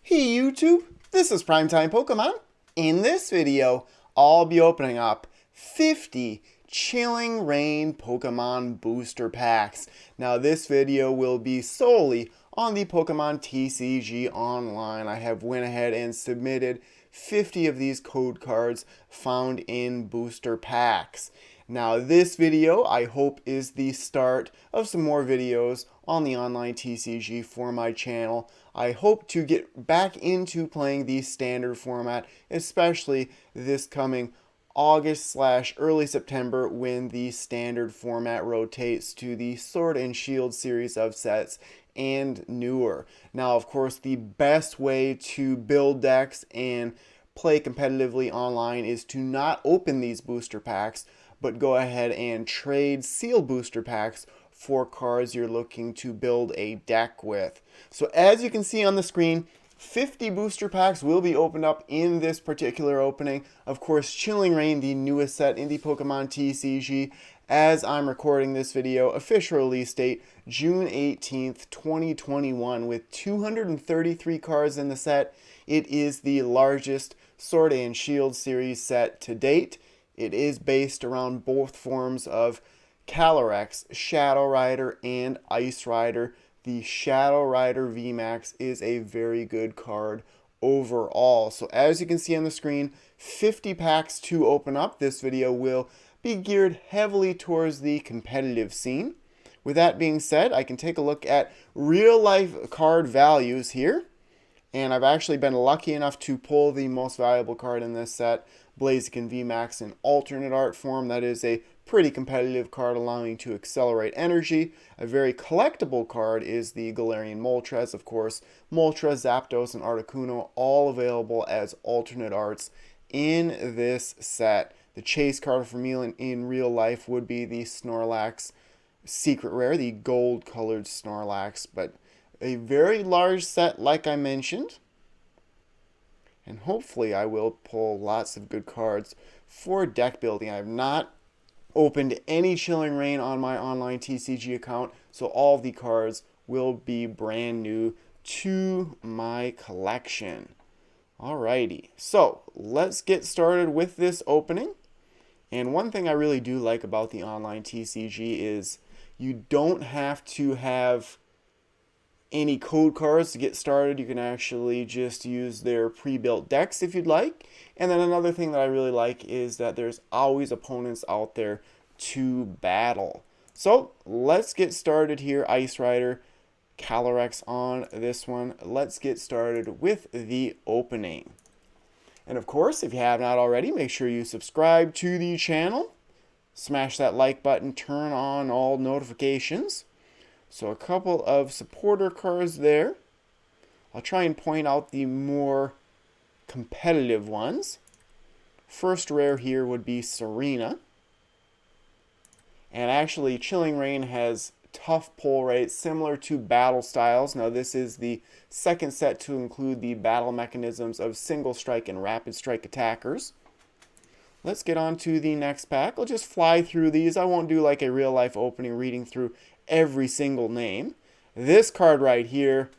Hey YouTube, this is Primetime Pokemon. In this video, I'll be opening up 50 Chilling Reign Pokemon booster packs. Now this video will be solely on the Pokemon TCG Online. I have went ahead and submitted 50 of these code cards found in booster packs. Now this video, I hope, is the start of some more videos on the online TCG for my channel. I hope to get back into playing the standard format, especially this coming August/early September when the standard format rotates to the Sword and Shield series of sets and newer. Now, of course, the best way to build decks and play competitively online is to not open these booster packs, but go ahead and trade sealed booster packs for cards you're looking to build a deck with. So as you can see on the screen, 50 booster packs will be opened up in this particular opening. Of course, Chilling Reign, the newest set in the Pokemon TCG. As I'm recording this video, official release date, June 18th, 2021, with 233 cards in the set. It is the largest Sword and Shield series set to date. It is based around both forms of Calyrex, Shadow Rider, and Ice Rider. The Shadow Rider VMAX is a very good card overall. So as you can see on the screen, 50 packs to open up. This video will be geared heavily towards the competitive scene. With that being said, I can take a look at real life card values here. And I've actually been lucky enough to pull the most valuable card in this set, Blaziken VMAX, in alternate art form. That is a pretty competitive card allowing to accelerate energy. A very collectible card is the Galarian Moltres, of course. Moltres, Zapdos, and Articuno all available as alternate arts in this set. The chase card for me in real life would be the Snorlax Secret Rare, the gold colored Snorlax, but a very large set like I mentioned. And hopefully I will pull lots of good cards for deck building. I have not opened any Chilling Reign on my online TCG account, so all of the cards will be brand new to my collection. Alrighty, so let's get started with this opening. And one thing I really do like about the online TCG is you don't have to have any code cards to get started. You can actually just use their pre-built decks if you'd like. And then another thing that I really like is that there's always opponents out there to battle. So let's get started here. Ice Rider, Calyrex on this one. Let's get started with the opening. And of course, if you have not already, make sure you subscribe to the channel. Smash that like button, turn on all notifications. So a couple of supporter cards there. I'll try and point out the more competitive ones. First rare here would be Serena. And actually, Chilling Reign has tough pull rates similar to battle styles. Now this is the second set to include the battle mechanisms of single strike and rapid strike attackers. Let's get on to the next pack. I'll just fly through these. I won't do like a real life opening reading through every single name. This card right here,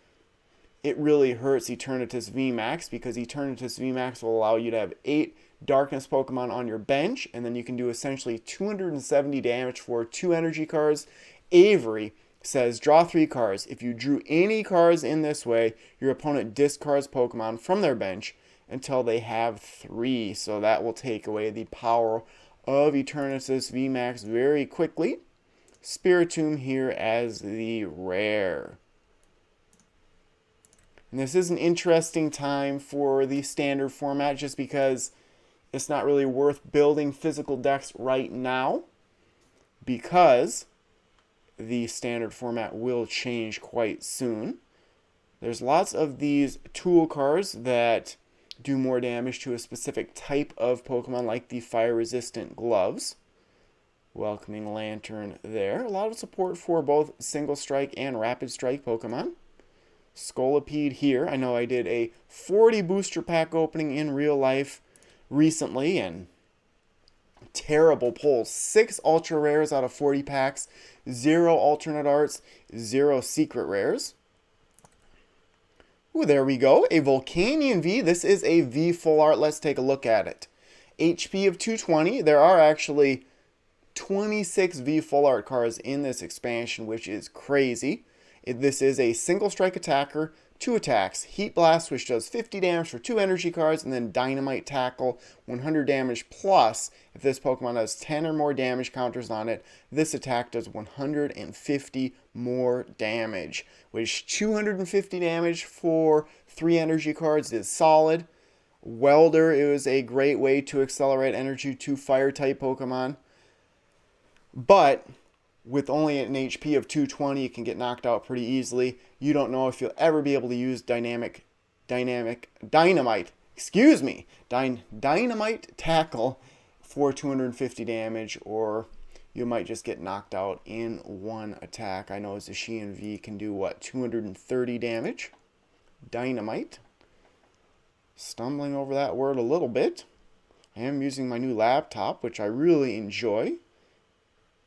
it really hurts Eternatus VMAX because Eternatus VMAX will allow you to have 8 Darkness Pokemon on your bench, and then you can do essentially 270 damage for 2 energy cards. Avery says, draw 3 cards. If you drew any cards in this way, your opponent discards Pokemon from their bench until they have 3. So that will take away the power of Eternatus VMAX very quickly. Spiritomb here as the rare. And this is an interesting time for the standard format just because it's not really worth building physical decks right now because the standard format will change quite soon. There's lots of these tool cards that do more damage to a specific type of Pokemon, like the fire-resistant gloves. Welcoming Lantern there. A lot of support for both single strike and rapid strike Pokemon. Scolipede here. I know I did a 40 booster pack opening in real life recently, and terrible pulls. 6 ultra rares out of 40 packs, 0 alternate arts, 0 secret rares. Ooh, there we go. A Volcanion V. This is a V full art. Let's take a look at it. HP of 220. There are actually 26 V full art cards in this expansion, which is crazy. This is a single strike attacker, 2 attacks, Heat Blast, which does 50 damage for 2 energy cards, and then Dynamite Tackle, 100 damage plus. If this Pokemon has 10 or more damage counters on it, this attack does 150 more damage, which 250 damage for 3 energy cards is solid. Welder is a great way to accelerate energy to fire type Pokemon. But with only an HP of 220, it can get knocked out pretty easily. You don't know if you'll ever be able to use Dynamite Tackle for 250 damage, or you might just get knocked out in one attack. I know Zacian V can do, what, 230 damage? Dynamite. Stumbling over that word a little bit. I am using my new laptop, which I really enjoy.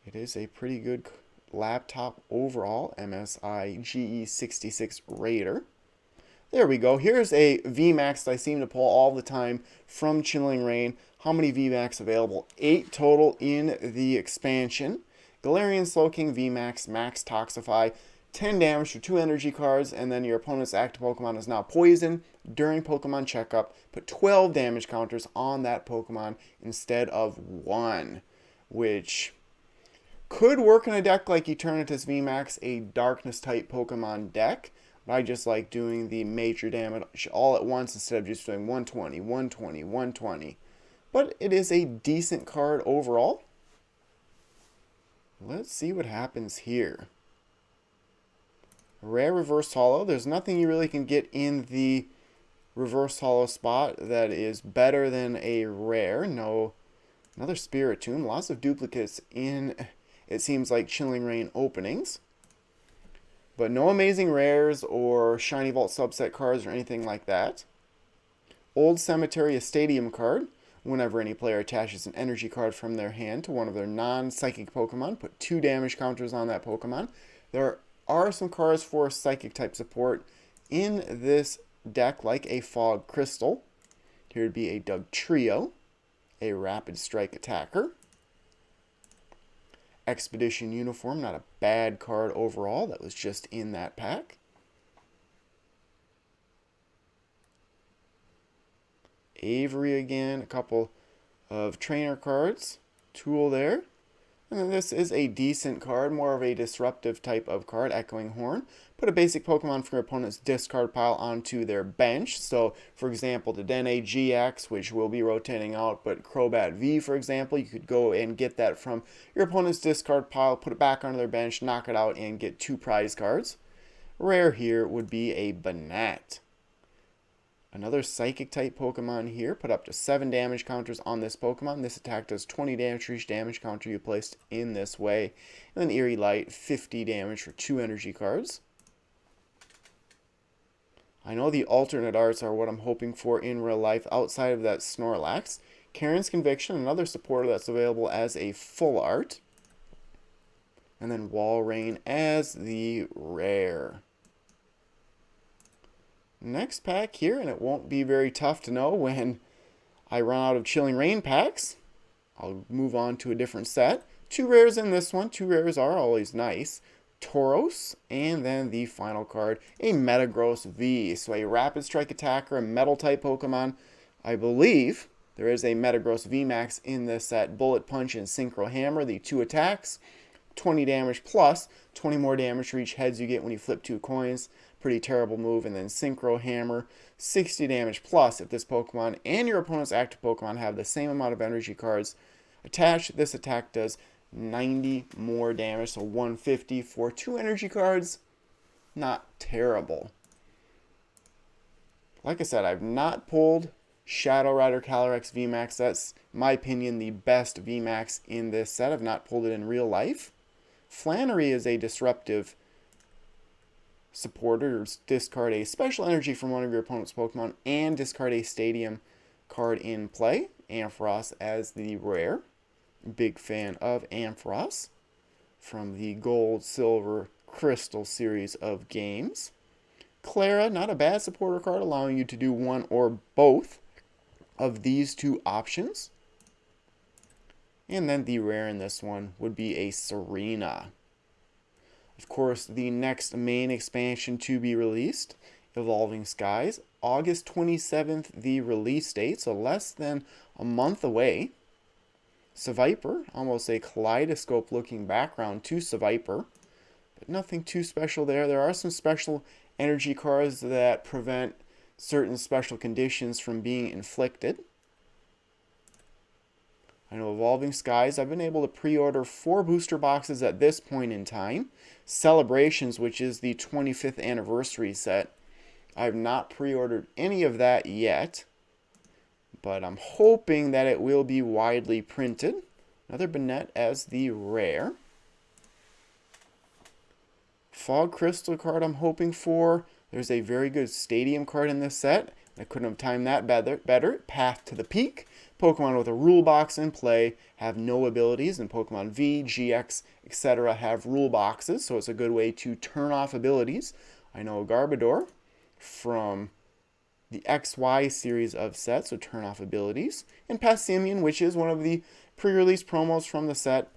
It is a pretty good laptop overall, MSI GE66 Raider. There we go. Here's a VMAX that I seem to pull all the time from Chilling Reign. How many VMAX available? 8 total in the expansion. Galarian Slowking VMAX, Max Toxify, 10 damage for 2 energy cards, and then your opponent's active Pokemon is now poisoned during Pokemon Checkup. Put 12 damage counters on that Pokemon instead of 1, which could work in a deck like Eternatus VMAX, a Darkness type Pokemon deck. But I just like doing the major damage all at once instead of just doing 120, 120, 120. But it is a decent card overall. Let's see what happens here. Rare Reverse Holo. There's nothing you really can get in the Reverse Holo spot that is better than a rare. No, another Spiritomb. Lots of duplicates in, it seems like, Chilling Reign openings. But no amazing rares or Shiny Vault subset cards or anything like that. Old Cemetery, a Stadium card. Whenever any player attaches an energy card from their hand to one of their non-psychic Pokemon, put 2 damage counters on that Pokemon. There are some cards for Psychic type support in this deck, like a Fog Crystal. Here would be a Dugtrio, a Rapid Strike attacker. Expedition Uniform, not a bad card overall. That was just in that pack. Avery again, a couple of trainer cards. Tool there. And then this is a decent card, more of a disruptive type of card, Echoing Horn. Put a basic Pokemon from your opponent's discard pile onto their bench. So, for example, the Dene GX, which will be rotating out, but Crobat V, for example, you could go and get that from your opponent's discard pile, put it back onto their bench, knock it out, and get 2 prize cards. Rare here would be a Banette. Another Psychic type Pokemon here. Put up to 7 damage counters on this Pokemon. This attack does 20 damage for each damage counter you placed in this way. And then Eerie Light, 50 damage for 2 energy cards. I know the alternate arts are what I'm hoping for in real life outside of that Snorlax. Karen's Conviction, another supporter that's available as a full art. And then Walrein as the rare. Next pack here, and it won't be very tough to know when I run out of Chilling Reign packs. I'll move on to a different set. 2 rares in this one. 2 rares are always nice. Tauros, and then the final card, a Metagross V. So a Rapid Strike attacker, a Metal type Pokemon. I believe there is a Metagross VMAX in this set. Bullet Punch and Synchro Hammer, the 2 attacks. 20 damage plus 20 more damage for each heads you get when you flip 2 coins. Pretty terrible move. And then Synchro Hammer, 60 damage plus if this Pokemon and your opponent's active Pokemon have the same amount of energy cards attached. This attack does 90 more damage, so 150 for 2 energy cards. Not terrible. Like I said, I've not pulled Shadow Rider Calyrex VMAX. That's, in my opinion, the best VMAX in this set. I've not pulled it in real life. Flannery is a disruptive supporter. Discard a special energy from one of your opponent's Pokemon and discard a Stadium card in play. Ampharos as the rare. Big fan of Ampharos from the Gold, Silver, Crystal series of games. Clara, not a bad supporter card, allowing you to do one or both of these two options. And then the rare in this one would be a Serena. Of course, the next main expansion to be released, Evolving Skies, August 27th, the release date, so less than a month away. Seviper, almost a kaleidoscope looking background to Seviper, but nothing too special there. There are some special energy cards that prevent certain special conditions from being inflicted. I know Evolving Skies, I've been able to pre-order 4 booster boxes at this point in time. Celebrations, which is the 25th anniversary set, I have not pre-ordered any of that yet, but I'm hoping that it will be widely printed. Another Banette as the rare. Fog Crystal card I'm hoping for. There's a very good Stadium card in this set. I couldn't have timed that better. Path to the Peak. Pokemon with a rule box in play have no abilities, and Pokemon V, GX, etc. have rule boxes, so it's a good way to turn off abilities. I know Garbodor from the XY series of sets, so turn off abilities. And Passimian, which is one of the pre-release promos from the set.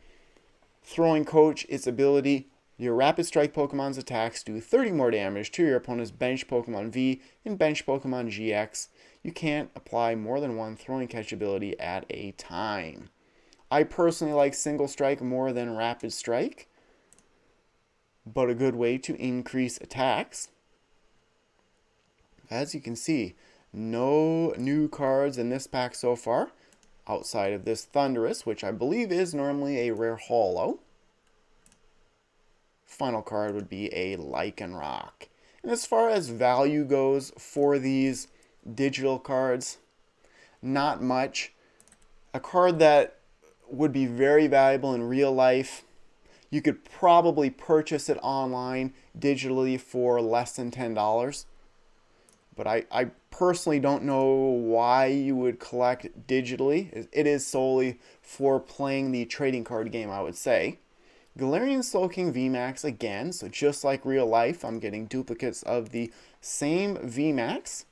Throwing Coach, its ability, your Rapid Strike Pokemon's attacks do 30 more damage to your opponent's bench Pokemon V and bench Pokemon GX. You can't apply more than one Throwing Catch ability at a time. I personally like Single Strike more than Rapid Strike, but a good way to increase attacks. As you can see, no new cards in this pack so far, outside of this Thundurus, which I believe is normally a rare holo. Final card would be a Lycanroc. And as far as value goes for these digital cards, not much. A card that would be very valuable in real life, you could probably purchase it online digitally for less than $10. But I personally don't know why you would collect digitally. It is solely for playing the trading card game, I would say. Galarian Slowking VMAX again, so just like real life, I'm getting duplicates of the same VMAX.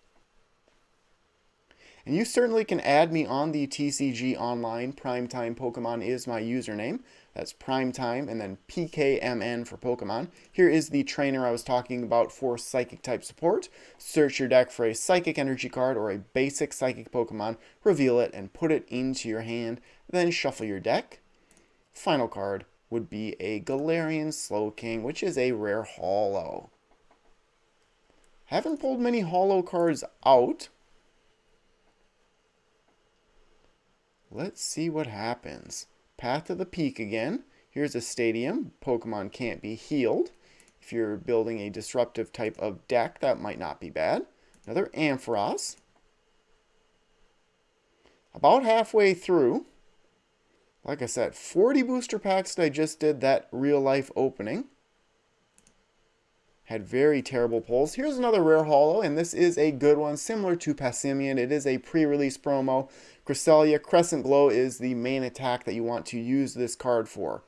And you certainly can add me on the TCG Online. PrimetimePokemon is my username. That's Primetime and then PKMN for Pokemon. Here is the trainer I was talking about for Psychic type support. Search your deck for a Psychic Energy card or a basic Psychic Pokemon, reveal it, and put it into your hand. Then shuffle your deck. Final card would be a Galarian Slowking, which is a rare holo. Haven't pulled many holo cards out. Let's see what happens. Path to the Peak again. Here's a Stadium. Pokemon can't be healed. If you're building a disruptive type of deck, that might not be bad. Another Ampharos. About halfway through. Like I said, 40 booster packs that I just did that real life opening. Had very terrible pulls. Here's another rare holo, and this is a good one, similar to Passimian. It is a pre-release promo. Cresselia, Crescent Glow is the main attack that you want to use this card for.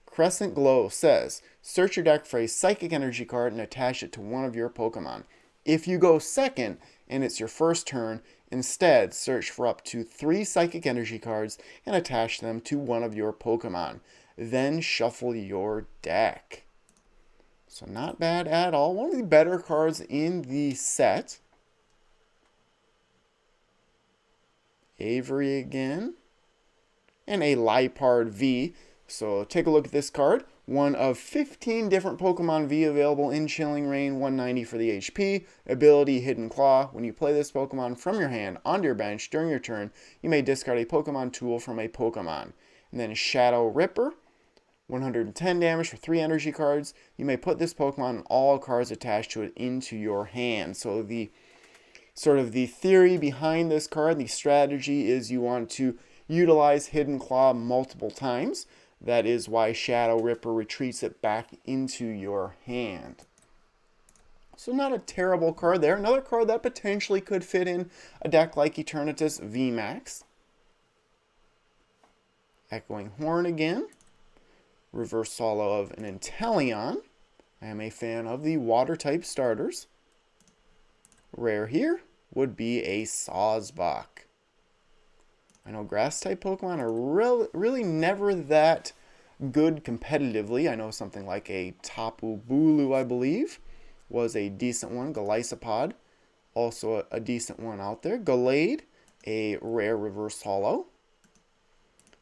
Crescent Glow says, search your deck for a Psychic Energy card and attach it to one of your Pokemon. If you go second and it's your first turn, instead search for up to 3 Psychic Energy cards and attach them to one of your Pokemon. Then shuffle your deck. So not bad at all. One of the better cards in the set. Avery again. And a Liepard V. So take a look at this card. One of 15 different Pokemon V available in Chilling Reign, 190 for the HP. Ability Hidden Claw. When you play this Pokemon from your hand onto your bench during your turn, you may discard a Pokemon tool from a Pokemon. And then Shadow Ripper. 110 damage for 3 energy cards. You may put this Pokemon and all cards attached to it into your hand. So the theory behind this card, the strategy is you want to utilize Hidden Claw multiple times. That is why Shadow Ripper retreats it back into your hand. So not a terrible card there. Another card that potentially could fit in a deck like Eternatus VMAX. Echoing Horn again. Reverse Holo of an Inteleon. I am a fan of the water type starters. Rare here would be a Sawsbuck. I know grass-type Pokemon are really never that good competitively. I know something like a Tapu Bulu, I believe, was a decent one. Golisopod, also a decent one out there. Gallade, a rare reverse holo.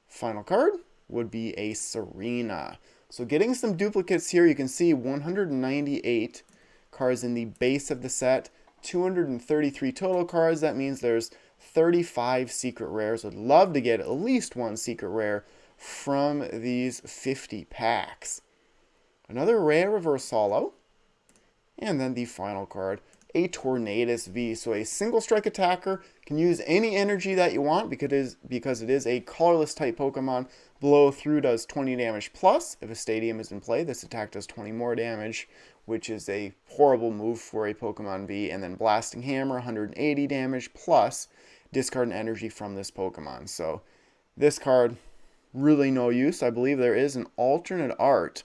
Final card would be a Serena. So getting some duplicates here, you can see 198 cards in the base of the set, 233 total cards. That means there's 35 secret rares. Would love to get at least one secret rare from these 50 packs. Another rare reverse holo. And then the final card, a Tornadus V. So a single strike attacker, can use any energy that you want because it is a colorless type Pokemon. Blow through does 20 damage plus. If a stadium is in play, this attack does 20 more damage, which is a horrible move for a Pokemon V. And then Blasting Hammer, 180 damage plus. Discard an energy from this Pokemon. So this card, really no use. I believe there is an alternate art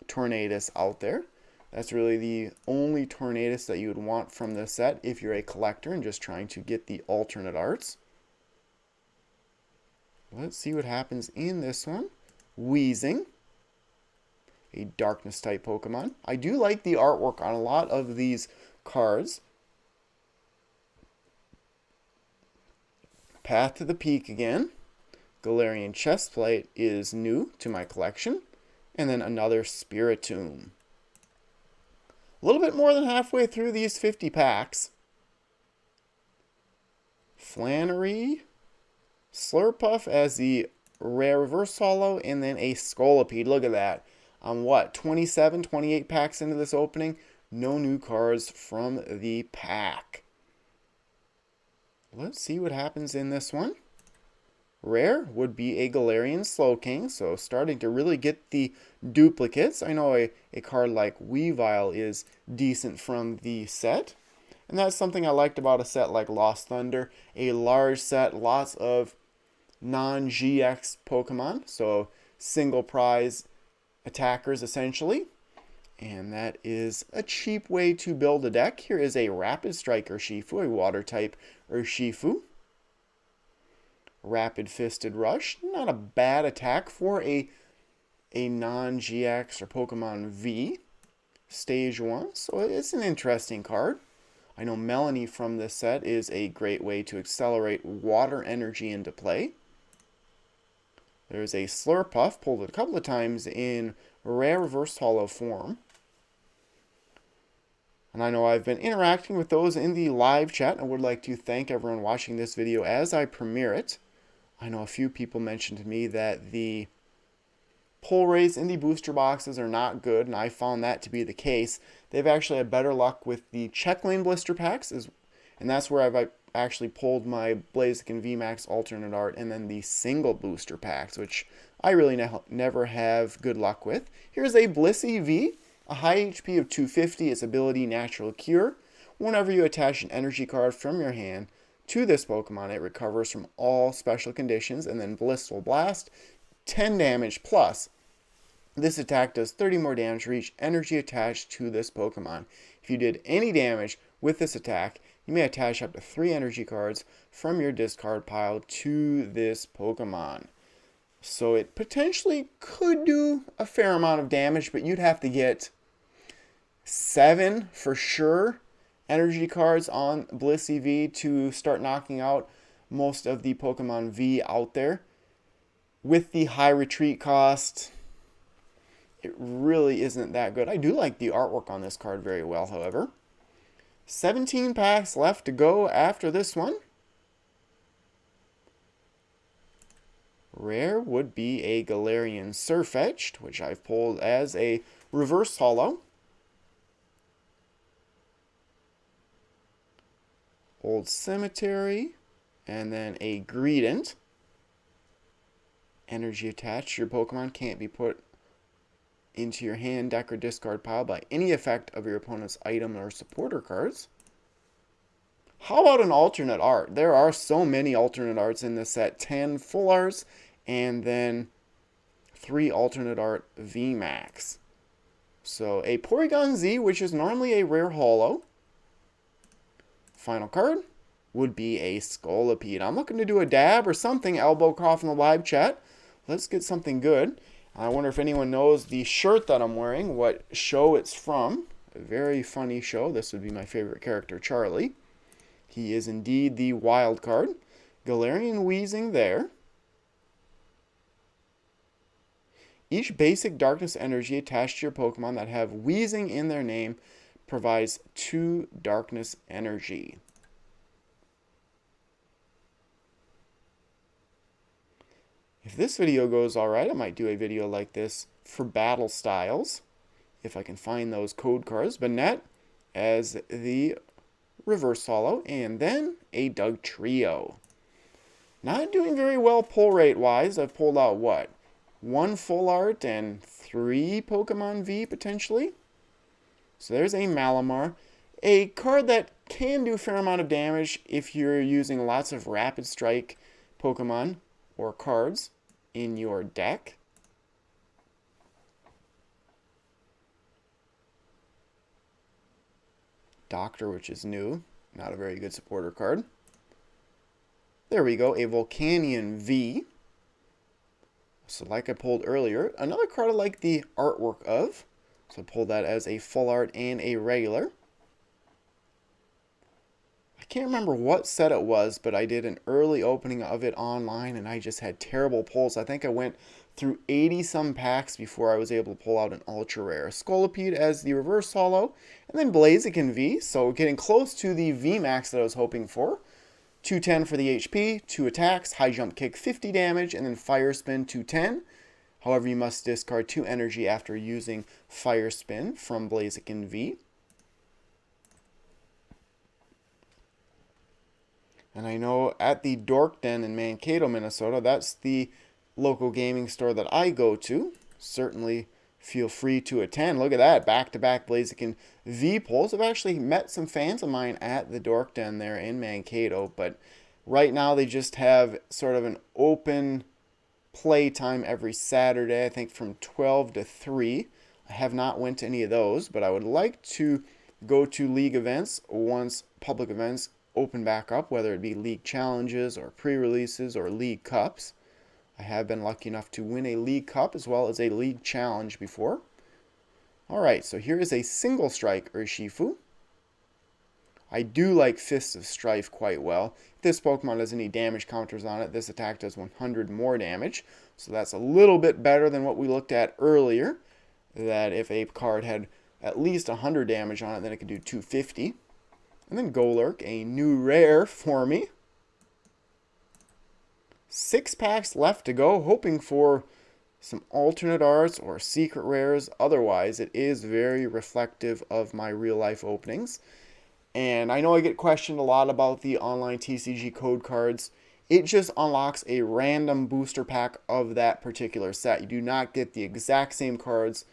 Tornadus out there. That's really the only Tornadus that you would want from this set if you're a collector and just trying to get the alternate arts. Let's see what happens in this one. Weezing, a darkness type Pokemon. I do like the artwork on a lot of these cards. Path to the Peak again. Galarian Chestplate is new to my collection. And then another Spiritomb. A little bit more than halfway through these 50 packs. Flannery, Slurpuff as the rare reverse holo, and then a Scolipede. Look at that. On what, 27, 28 packs into this opening? No new cards from the pack. Let's see what happens in this one. Rare would be a Galarian Slowking, so starting to really get the duplicates. I know a card like Weavile is decent from the set, and that's something I liked about a set like Lost Thunder. A large set, lots of non-GX Pokemon, so single prize attackers essentially. And that is a cheap way to build a deck. Here is a Rapid Strike Urshifu, a water type Urshifu. Rapid Fisted Rush, not a bad attack for a non-GX or Pokemon V. Stage 1, so it's an interesting card. I know Melanie from this set is a great way to accelerate water energy into play. There's a Slurpuff, pulled it a couple of times in rare reverse holo form. And I know I've been interacting with those in the live chat. I would like to thank everyone watching this video as I premiere it. I know a few people mentioned to me that the pull rates in the booster boxes are not good, and I found that to be the case. They've actually had better luck with the check lane blister packs, and that's where I've actually pulled my Blaziken VMAX alternate art, and then the single booster packs, which I really never have good luck with. Here's a Blissey V, a high HP of 250, its ability Natural Cure. Whenever you attach an energy card from your hand to this Pokemon, it recovers from all special conditions, and then Blissful Blast, 10 damage plus. This attack does 30 more damage for each energy attached to this Pokemon. If you did any damage with this attack, you may attach up to 3 energy cards from your discard pile to this Pokemon. So it potentially could do a fair amount of damage, but you'd have to get 7 for sure energy cards on Blissey V to start knocking out most of the Pokemon V out there. With the high retreat cost, it really isn't that good. I do like the artwork on this card very well, however. 17 packs left to go after this one. Rare would be a Galarian Sirfetch'd, which I've pulled as a reverse holo. Old Cemetery, and then a Greedent. Energy attached. Your Pokemon can't be put into your hand, deck, or discard pile by any effect of your opponent's item or supporter cards. How about an alternate art? There are so many alternate arts in this set. 10 full arts, and then 3 alternate art VMAX. So a Porygon Z, which is normally a rare holo. Final card would be a Scolipede. I'm looking to do a dab or something, elbow cough in the live chat. Let's get something good. I wonder if anyone knows the shirt that I'm wearing, what show it's from. A very funny show. This would be my favorite character, Charlie. He is indeed the wild card. Galarian Weezing there. Each basic darkness energy attached to your Pokemon that have Weezing in their name provides 2 darkness energy. If this video goes alright, I might do a video like this for battle styles, if I can find those code cards. Banette as the reverse holo, and then a Dugtrio. Not doing very well pull rate wise. I've pulled out what? 1 full art and 3 Pokemon V potentially. So there's a Malamar. A card that can do a fair amount of damage if you're using lots of Rapid Strike Pokemon or cards in your deck. Doctor, which is new. Not a very good supporter card. There we go, a Volcanion V. So like I pulled earlier, another card I like the artwork of. So I pulled that as a full art and a regular. I can't remember what set it was, but I did an early opening of it online and I just had terrible pulls. I think I went through 80 some packs before I was able to pull out an ultra rare. Scolipede as the reverse holo, and then Blaziken V, so getting close to the V max that I was hoping for. 210 for the HP, 2 attacks, high jump kick 50 damage, and then fire spin 210. However, you must discard 2 energy after using fire spin from Blaziken V. And I know at the Dork Den in Mankato, Minnesota, that's the local gaming store that I go to. Certainly feel free to attend. Look at that, back-to-back Blaziken V pulls. I've actually met some fans of mine at the Dork Den there in Mankato, but right now they just have sort of an open play time every Saturday, I think from 12 to 3. I have not went to any of those, but I would like to go to league events once public events open back up, whether it be league challenges or pre-releases or league cups. I have been lucky enough to win a league cup as well as a league challenge before. Alright, so here is a single strike Urshifu. I do like Fists of Strife quite well. If this Pokemon has any damage counters on it, this attack does 100 more damage. So that's a little bit better than what we looked at earlier. That if a card had at least 100 damage on it, then it could do 250. And then Golurk, a new rare for me. 6 packs left to go, hoping for some alternate arts or secret rares. Otherwise, it is very reflective of my real life openings. And I know I get questioned a lot about the online TCG code cards. It just unlocks a random booster pack of that particular set. You do not get the exact same cards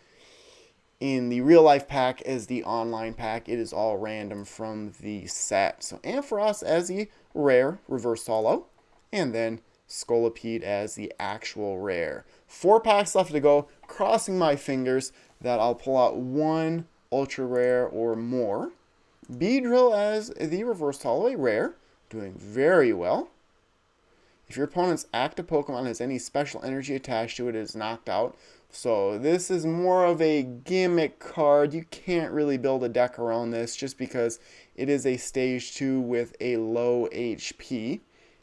in the real life pack as the online pack. It is all random from the set. So Ampharos as the rare reverse holo, and then Scolipede as the actual rare. 4 packs left to go. Crossing my fingers that I'll pull out 1 ultra rare or more. Beedrill as the reverse holo, a rare, doing very well. If your opponent's active Pokemon has any special energy attached to it, it is knocked out. So this is more of a gimmick card. You can't really build a deck around this just because it is a stage 2 with a low HP.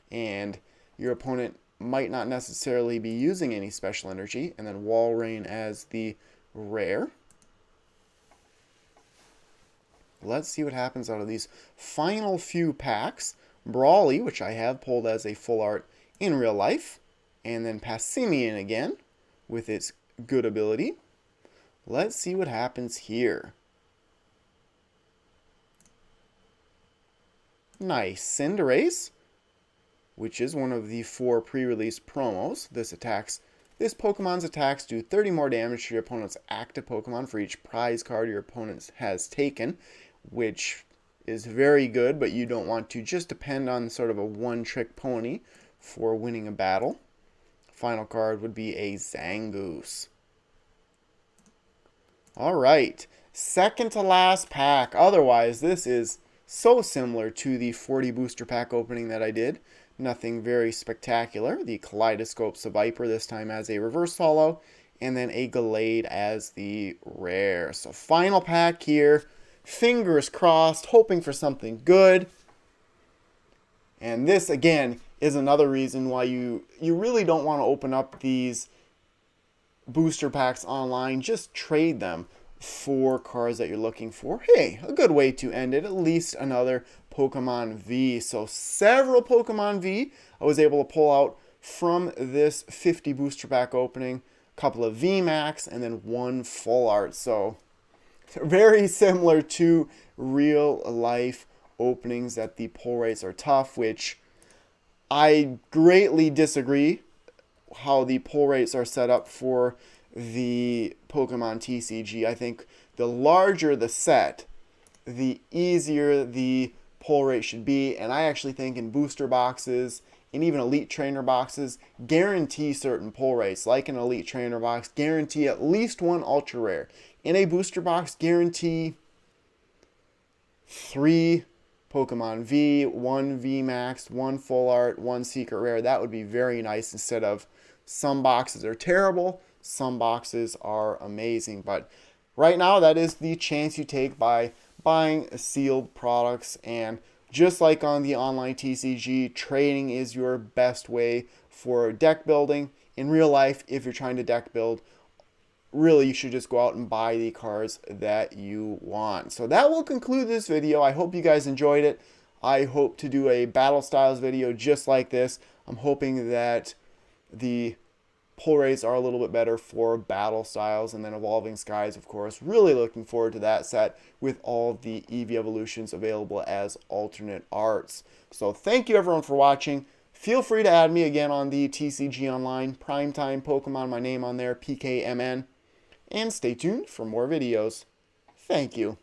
And your opponent might not necessarily be using any special energy. And then Walrein as the rare. Let's see what happens out of these final few packs. Brawly, which I have pulled as a full art in real life. And then Passimian again with its good ability. Let's see what happens here. Nice. Cinderace, which is one of the 4 pre-release promos. This Pokemon's attacks do 30 more damage to your opponent's active Pokemon for each prize card your opponent has taken, which is very good, but you don't want to just depend on sort of a one-trick pony for winning a battle. Final card would be a Zangoose. Alright, second to last pack. Otherwise, this is so similar to the 40 booster pack opening that I did. Nothing very spectacular. The Kaleidoscope's a Viper, this time as a reverse holo, and then a Gallade as the rare. So final pack here. Fingers crossed, hoping for something good. And this, again, is another reason why you really don't want to open up these booster packs online. Just trade them for cards that you're looking for. Hey, a good way to end it. At least another Pokemon V. So several Pokemon V I was able to pull out from this 50 booster pack opening. A couple of VMAX and then one full art. So very similar to real life openings that the pull rates are tough, which I greatly disagree how the pull rates are set up for the Pokemon TCG. I think the larger the set, the easier the pull rate should be. And I actually think in booster boxes and even elite trainer boxes, guarantee certain pull rates. Like an elite trainer box, guarantee at least one ultra rare. In a booster box, guarantee 3 Pokemon V, 1 VMAX, 1 full art, 1 secret rare. That would be very nice instead of some boxes are terrible, some boxes are amazing. But right now, that is the chance you take by buying sealed products. And just like on the online TCG, trading is your best way for deck building. In real life, if you're trying to deck build, really you should just go out and buy the cards that you want. So that will conclude this video. I hope you guys enjoyed it. I hope to do a battle styles video just like this. I'm hoping that the pull rates are a little bit better for battle styles, and then Evolving Skies, of course. Really looking forward to that set with all the Eevee evolutions available as alternate arts. So thank you everyone for watching. Feel free to add me again on the TCG Online, Primetime Pokemon, my name on there, PKMN. And stay tuned for more videos. Thank you.